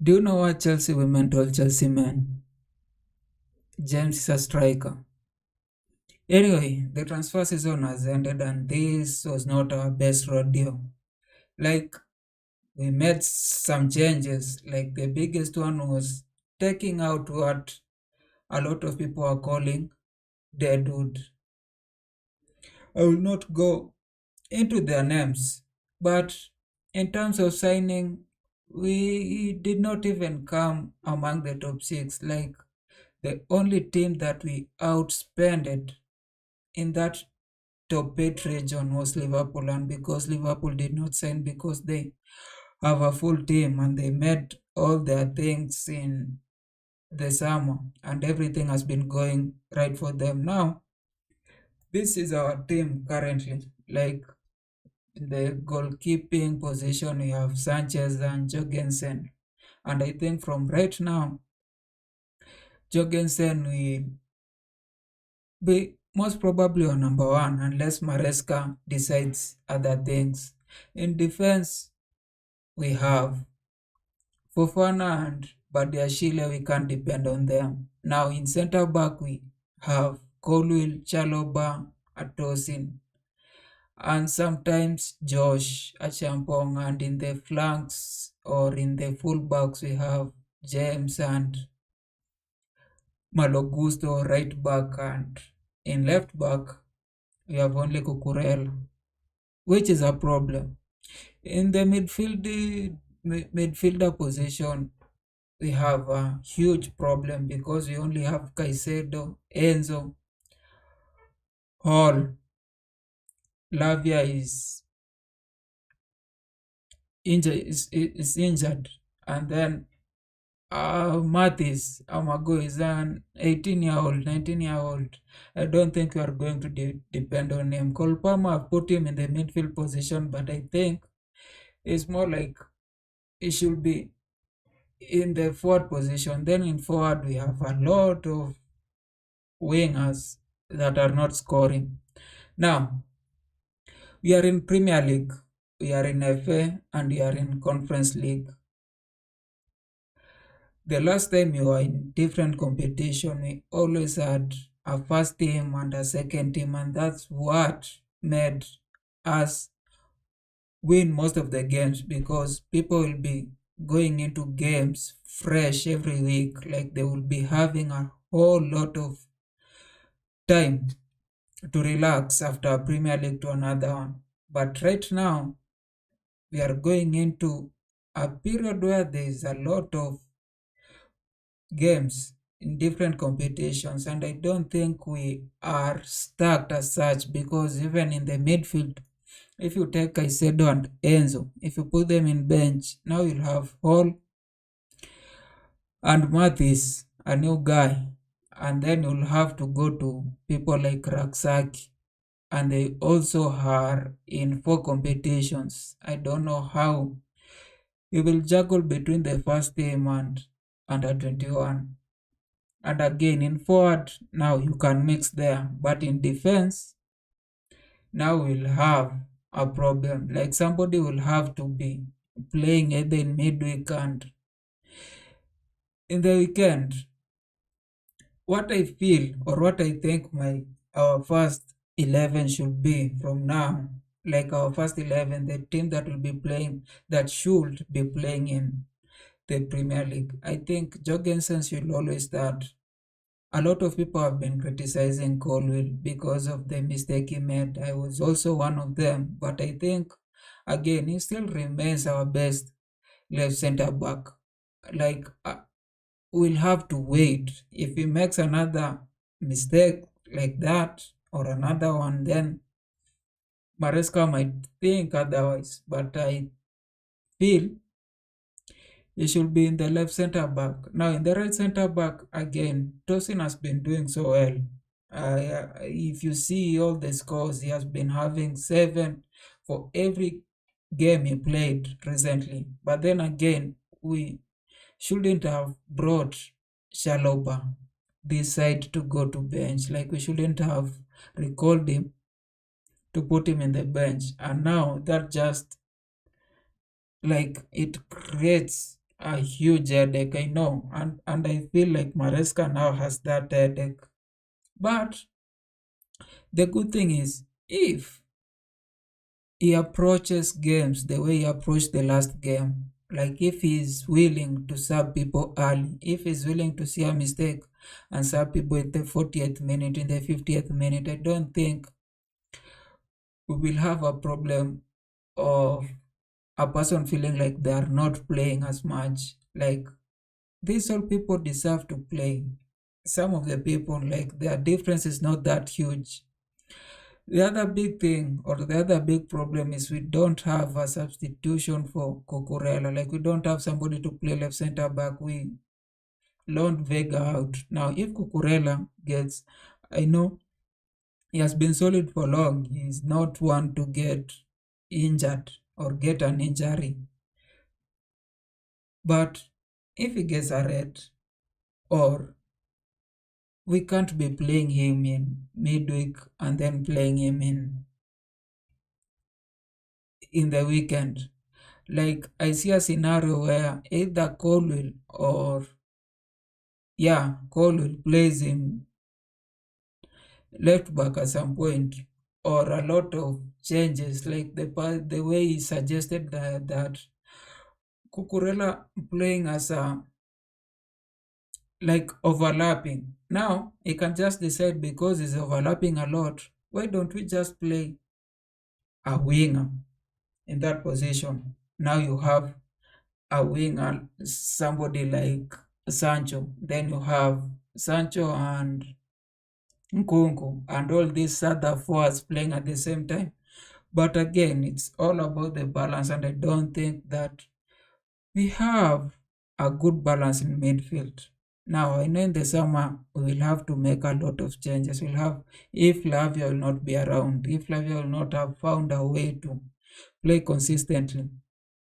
Do you know what Chelsea women told Chelsea men? James is a striker. Anyway, the transfer season has ended and this was not our best rodeo. Like, we made some changes. Like, the biggest one was taking out what a lot of people are calling deadwood. I will not go into their names, but in terms of signing, we did not even come among the top six. Like, the only team that we outspended in that top eight region was Liverpool, and because Liverpool did not sign because they have a full team and they made all their things in the summer and everything has been going right for them. Now, this is our team currently. Like, in the goalkeeping position, we have Sanchez and Jorgensen. And I think from right now, Jorgensen will be most probably on number one unless Maresca decides other things. In defense, we have Fofana and Badiashile, we can't depend on them. Now in center back, we have Colwill, Chaloba, Atosin, and sometimes Josh Achampong. And in the flanks or in the full backs, we have James and Malogusto right back, and in left back, we have only Kukurela, which is a problem. In the midfielder position, we have a huge problem because we only have Caicedo, Enzo, Hall. Lavia is injured, and then Mathis Amago is an 18-year-old, 19-year-old. I don't think we are going to depend on him. Cole Palmer, I've put him in the midfield position, but I think it's more like he should be in the forward position. Then in forward, we have a lot of wingers that are not scoring. Now, we are in Premier League, we are in FA, and we are in Conference League. The last time you were in different competition, we always had a first team and a second team, and that's what made us win most of the games because people will be going into games fresh every week. Like, they will be having a whole lot of time to relax after a Premier League to another one. But right now, we are going into a period where there is a lot of games in different competitions, and I don't think we are stuck as such because even in the midfield, if you take Caicedo and Enzo, if you put them in bench, now you'll have Hall and Mathis, a new guy, and then you'll have to go to people like Raksaki, and they also are in four competitions. I don't know how you will juggle between the first team and under 21. And again, in forward, now you can mix there. But in defense, now we'll have a problem. Like, somebody will have to be playing either in midweek and in the weekend. What I feel or what I think our first 11 should be from now, like our first 11, the team that will be playing, that should be playing in the Premier League. I think Jorgensen should always start. A lot of people have been criticizing Colwill because of the mistake he made. I was also one of them, but I think again he still remains our best left center back. Like, we'll have to wait. If he makes another mistake like that or another one, then Maresca might think otherwise. But I feel he should be in the left center back. Now, in the right center back, again, Tosin has been doing so well. If you see all the scores, he has been having 7 for every game he played recently. But then again, we shouldn't have brought Shaloba this side to go to bench. Like, we shouldn't have recalled him to put him in the bench. And now that just, like, it creates a huge headache, I know, and I feel like Maresca now has that headache. But the good thing is, if he approaches games the way he approached the last game, like if he's willing to serve people early, if he's willing to see a mistake and serve people in the 40th minute, in the 50th minute, I don't think we will have a problem of a person feeling like they are not playing as much. Like these all people deserve to play. Some of the people, like their difference is not that huge. The other big thing or the other big problem is we don't have a substitution for Cucurella. Like we don't have somebody to play left center back. We loaned Vega out. Now if Cucurella gets, I know he has been solid for long. He's not one to get injured or get an injury. But if he gets a red, or we can't be playing him in midweek and then playing him in the weekend. Like I see a scenario where either Colwell or Colwell plays in left back at some point, or a lot of changes, like the way he suggested that Cucurella playing as a like overlapping. Now he can just decide because he's overlapping a lot. Why don't we just play a winger in that position? Now you have a winger, somebody like Sancho. Then you have Sancho and Nkunku and all these other forwards playing at the same time. But again, it's all about the balance, and I don't think that we have a good balance in midfield. Now, I know in the summer we will have to make a lot of changes. We'll have, if Lavia will not be around, if Lavia will not have found a way to play consistently,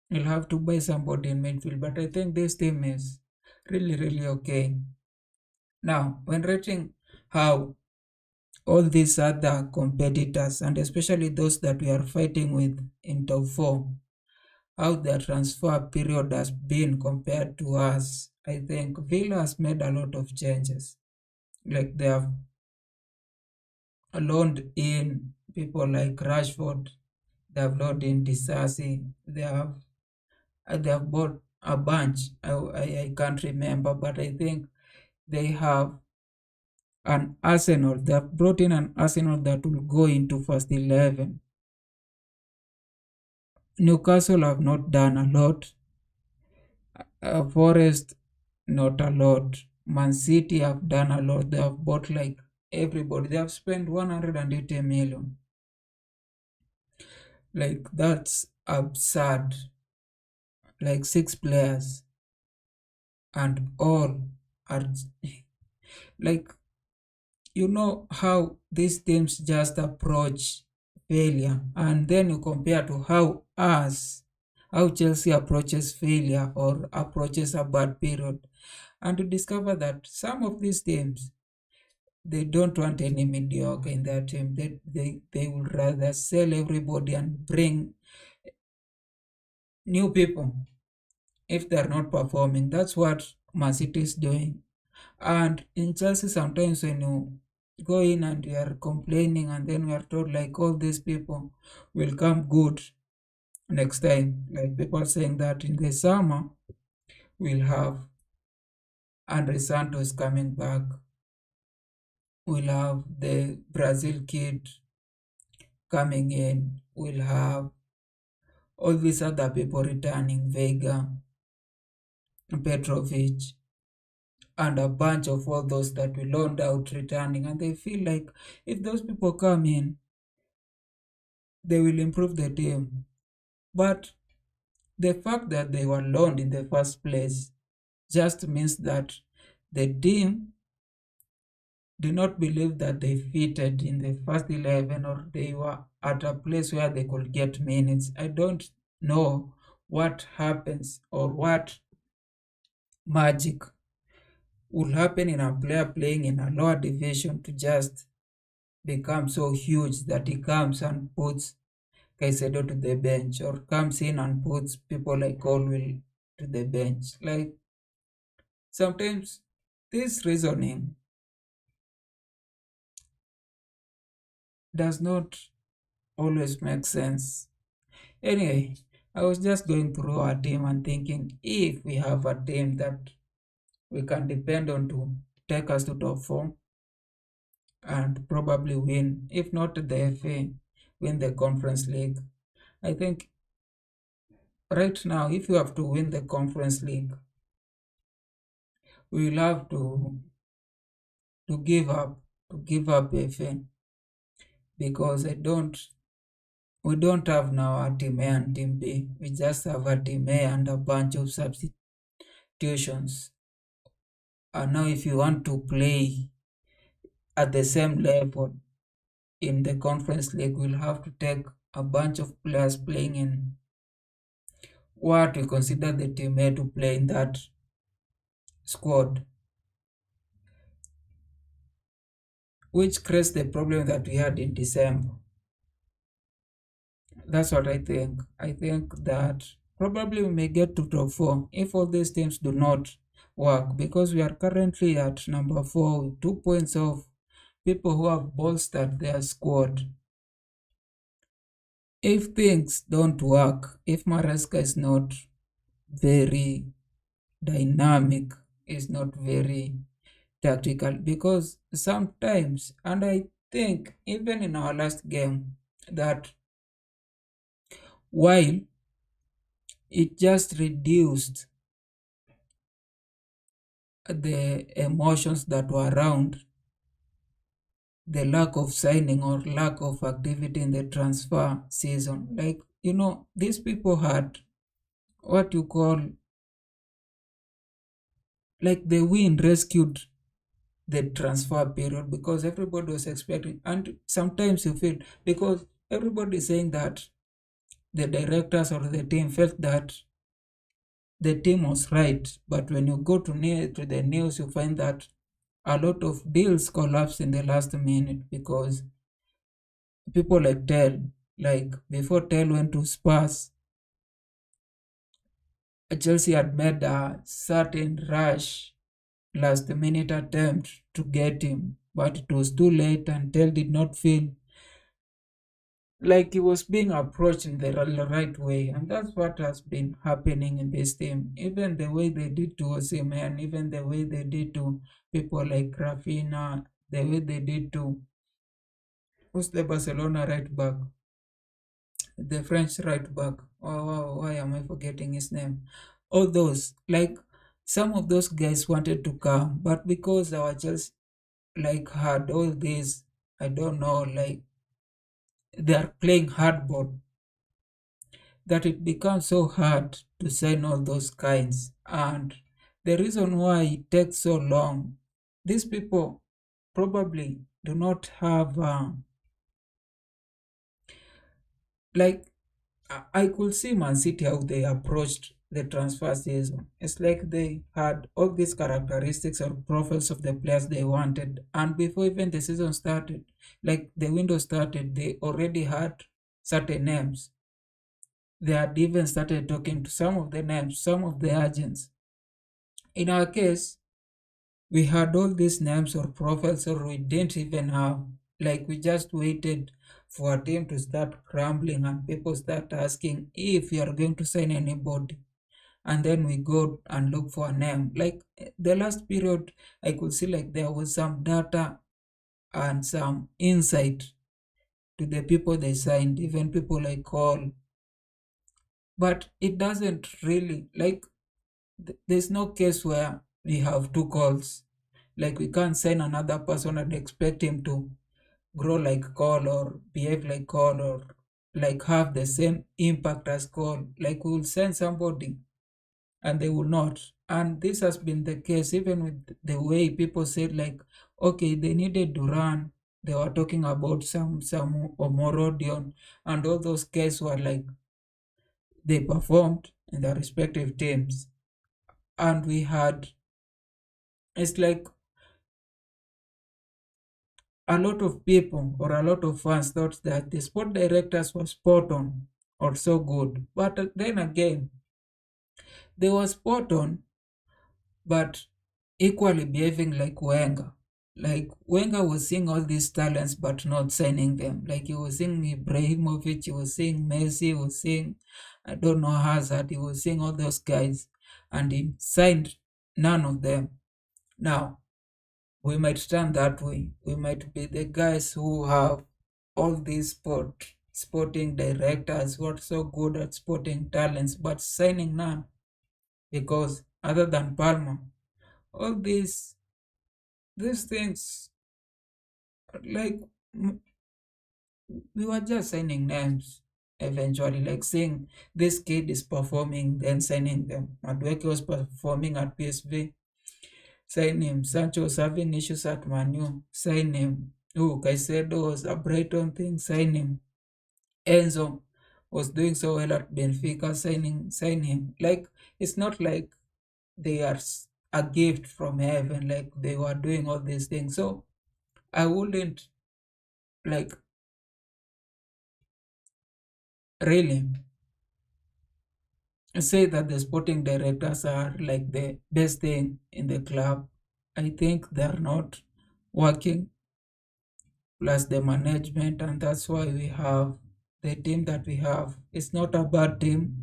we'll have to buy somebody in midfield. But I think this team is really, really okay. Now, when rating how all these other competitors, and especially those that we are fighting with in top four, how their transfer period has been compared to us, I think Villa has made a lot of changes. Like they have loaned in people like Rashford, they have loaned in Disasi, they have bought a bunch. I can't remember, but I think they have an Arsenal. They have brought in an Arsenal that will go into first 11. Newcastle have not done a lot. Forest, not a lot. Man City have done a lot. They have bought like everybody. They have spent 180 million. Like that's absurd. Like 6 players and all are like, you know how these teams just approach failure, and then you compare to how Chelsea approaches failure or approaches a bad period, and to discover that some of these teams, they don't want any mediocre in their team. They would rather sell everybody and bring new people if they're not performing. That's what Man City is doing. And in Chelsea, sometimes when you go in and you are complaining, and then we are told like all these people will come good next time. Like people saying that in the summer we'll have Andre Santos coming back. We'll have the Brazil kid coming in. We'll have all these other people returning, Vega, Petrovic, and a bunch of all those that we loaned out returning. And they feel like if those people come in, they will improve the team. But the fact that they were loaned in the first place just means that the team did not believe that they fitted in the first 11, or they were at a place where they could get minutes. I don't know what happens or what magic will happen in a player playing in a lower division to just become so huge that he comes and puts Caicedo to the bench, or comes in and puts people like Colwell to the bench. Like sometimes this reasoning does not always make sense. Anyway, I was just going through our team and thinking if we have a team that we can depend on to take us to top four and probably win, if not the FA, win the Conference League. I think right now, if you have to win the Conference League, we will have to give up FA because we don't have now a team A and team B. We just have a team A and a bunch of substitutions. And now, if you want to play at the same level in the Conference League, we'll have to take a bunch of players playing in what we consider the team A to play in that squad, which creates the problem that we had in December. That's what I think. I think that probably we may get to top four if all these teams do not work because we are currently at number four with 2 points of people who have bolstered their squad. If things don't work, if Maresca is not very dynamic, is not very tactical, because sometimes, and I think even in our last game, that while it just reduced the emotions that were around the lack of signing or lack of activity in the transfer season. Like, these people had what you call, like, the wind rescued the transfer period because everybody was expecting, and sometimes you feel because everybody is saying that the directors or the team felt that the team was right, but when you go to the news, you find that a lot of deals collapsed in the last minute because people like Tell, like before Tell went to Spurs, Chelsea had made a certain rush last minute attempt to get him, but it was too late and Tell did not feel like he was being approached in the right way. And that's what has been happening in this team. Even the way they did to Osimhen, even the way they did to people like Rafinha, the way they did to who's the Barcelona right back, the French right back. Oh, why am I forgetting his name? All those, like some of those guys wanted to come, but because our Chelsea like had all these, I don't know, like they are playing hardball, that it becomes so hard to sign all those kinds. And the reason why it takes so long, these people probably do not have, like, I could see Man City how they approached the transfer season. It's like they had all these characteristics or profiles of the players they wanted. And before even the season started, like the window started, they already had certain names. They had even started talking to some of the names, some of the agents. In our case, we had all these names or profiles, or we didn't even have. Like we just waited for a team to start crumbling and people start asking if we are going to sign anybody. And then we go and look for a name. Like the last period, I could see like there was some data and some insight to the people they signed, even people like Cole. But it doesn't really, like, there's no case where we have two calls. Like we can't sign another person and expect him to grow like Cole or behave like Cole or like have the same impact as Cole. Like we will send somebody and they will not. And this has been the case even with the way people said like, okay, they needed to run. They were talking about some Omorodion and all those guys were like they performed in their respective teams. And we had, it's like a lot of people or a lot of fans thought that the sport directors were spot on or so good. But then again, They were spot on, but equally behaving like Wenger. Like Wenger was seeing all these talents but not signing them. Like he was seeing Ibrahimovic, he was seeing Messi, he was seeing, I don't know, Hazard, he was seeing all those guys, and he signed none of them. Now, we might stand that way. We might be the guys who have all these sporting directors who are so good at sporting talents but signing none, because other than Palmer, all these things, like, we were just signing names eventually, like saying this kid is performing, then signing them. Madueke was performing at PSV, sign him. Sancho was having issues at Manu, sign him. Oh, Caicedo was a Brighton thing, sign him. Enzo was doing so well at Benfica, sign him. Like, it's not like they are a gift from heaven, like they were doing all these things. So I wouldn't, like, really say that the sporting directors are like the best thing in the club. I think they're not working, plus the management, and that's why we have the team that we have. It's not a bad team,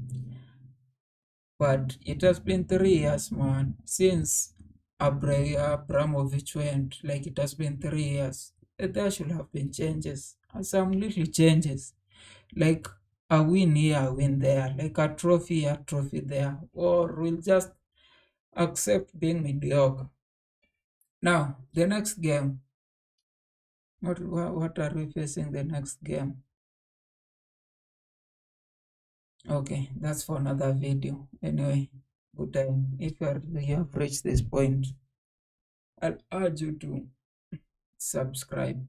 but it has been 3 years, man, since Abramovich went. Like, it has been 3 years. There should have been changes, some little changes, like a win here, a win there, like a trophy here, trophy there, or we'll just accept being mediocre. Now, the next game, what are we facing the next game? Okay, that's for another video. Anyway, good time. If you have reached this point, I'll urge you to subscribe.